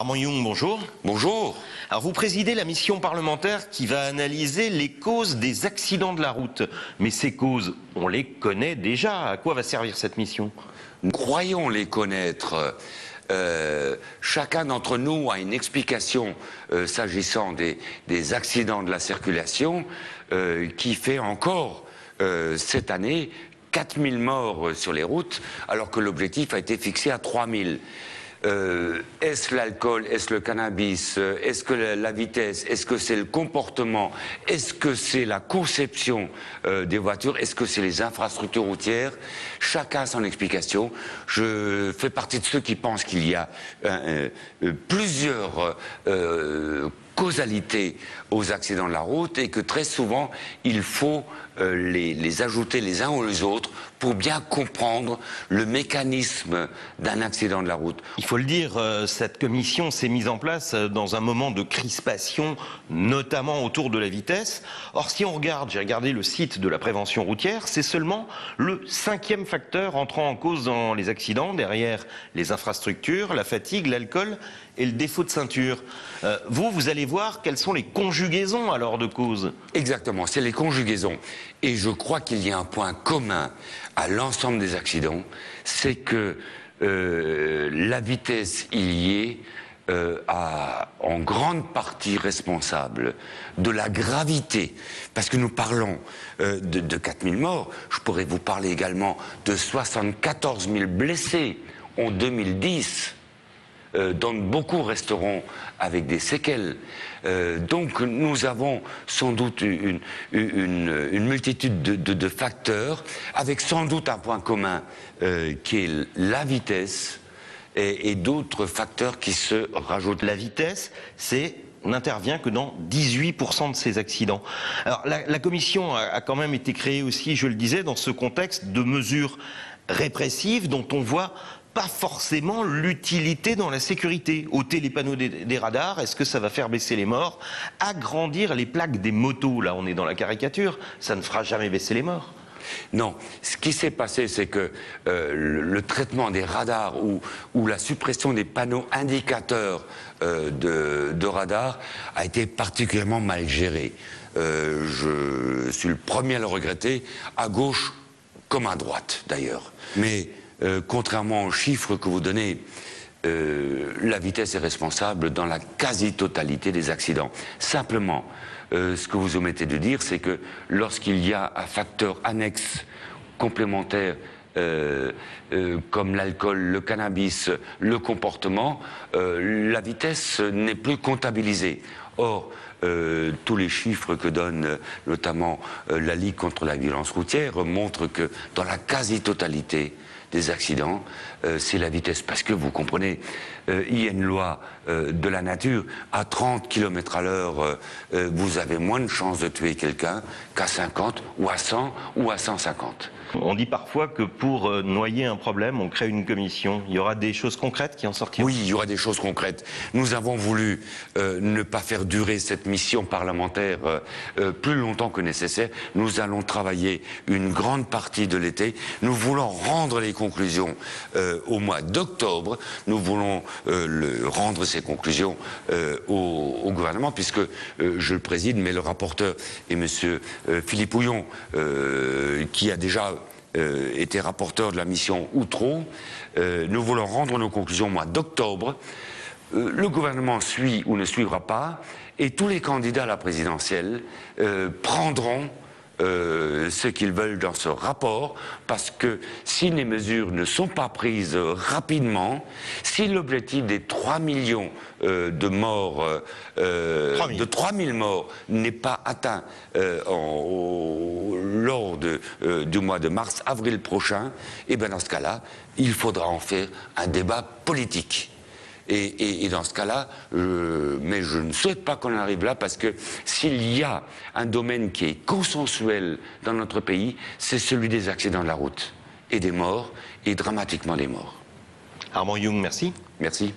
Armand Young, bonjour. Bonjour. Alors vous présidez la mission parlementaire qui va analyser les causes des accidents de la route. Mais ces causes, on les connaît déjà. À quoi va servir cette mission? Nous croyons les connaître. Chacun d'entre nous a une explication s'agissant des accidents de la circulation qui fait encore cette année 4000 morts sur les routes, alors que l'objectif a été fixé à 3000. Est-ce l'alcool, est-ce le cannabis, est-ce que la vitesse, est-ce que c'est le comportement, est-ce que c'est la conception des voitures, est-ce que c'est les infrastructures routières? Chacun a son explication. Je fais partie de ceux qui pensent qu'il y a plusieurs causalités aux accidents de la route et que très souvent il faut les ajouter les uns aux autres pour bien comprendre le mécanisme d'un accident de la route. Il faut le dire, cette commission s'est mise en place dans un moment de crispation, notamment autour de la vitesse. Or, si on regarde, j'ai regardé le site de la prévention routière, c'est seulement le 5e facteur entrant en cause dans les accidents, derrière les infrastructures, la fatigue, l'alcool et le défaut de ceinture. Vous allez voir quelles sont les conjugaisons alors de cause. Exactement, c'est les conjugaisons. Et je crois qu'il y a un point commun à l'ensemble des accidents, c'est que la vitesse y est en grande partie responsable de la gravité. Parce que nous parlons de 4000 morts, je pourrais vous parler également de 74 000 blessés en 2010. Dont beaucoup resteront avec des séquelles. Donc nous avons sans doute une multitude de facteurs, avec sans doute un point commun qui est la vitesse et d'autres facteurs qui se rajoutent. La vitesse, n'intervient que dans 18% de ces accidents. Alors la commission a quand même été créée aussi, je le disais, dans ce contexte de mesures répressives dont on voit pas forcément l'utilité dans la sécurité. Ôter les panneaux des radars, est-ce que ça va faire baisser les morts? Agrandir les plaques des motos, là on est dans la caricature, ça ne fera jamais baisser les morts. Non, ce qui s'est passé, c'est que le traitement des radars ou la suppression des panneaux indicateurs de radars a été particulièrement mal géré. Je suis le premier à le regretter, à gauche comme à droite d'ailleurs. Mais contrairement aux chiffres que vous donnez, la vitesse est responsable dans la quasi-totalité des accidents. Simplement, ce que vous omettez de dire, c'est que lorsqu'il y a un facteur annexe complémentaire comme l'alcool, le cannabis, le comportement, la vitesse n'est plus comptabilisée. Or, tous les chiffres que donne notamment la Ligue contre la violence routière montrent que dans la quasi-totalité des accidents, c'est la vitesse. Parce que vous comprenez, il y a une loi de la nature, à 30 km à l'heure, vous avez moins de chances de tuer quelqu'un qu'à 50 ou à 100 ou à 150. On dit parfois que pour noyer un problème, on crée une commission. Il y aura des choses concrètes qui en sortiront? Oui, il y aura des choses concrètes. Nous avons voulu ne pas faire durer cette mission parlementaire plus longtemps que nécessaire. Nous allons travailler une grande partie de l'été. Nous voulons rendre les conclusions au mois d'octobre. Nous voulons rendre ces conclusions au gouvernement, puisque je le préside, mais le rapporteur est monsieur Philippe Houillon, qui a déjà était rapporteur de la mission Outreau. Nous voulons rendre nos conclusions au mois d'octobre. Le gouvernement suit ou ne suivra pas, et tous les candidats à la présidentielle prendront ce qu'ils veulent dans ce rapport, parce que si les mesures ne sont pas prises rapidement, si l'objectif des 3 millions de morts, de 3000 morts n'est pas atteint lors du mois de mars-avril prochain, et bien dans ce cas-là, il faudra en faire un débat politique. Et dans ce cas-là, mais je ne souhaite pas qu'on arrive là, parce que s'il y a un domaine qui est consensuel dans notre pays, c'est celui des accidents de la route et des morts, et dramatiquement des morts. Armand Young, merci. Merci.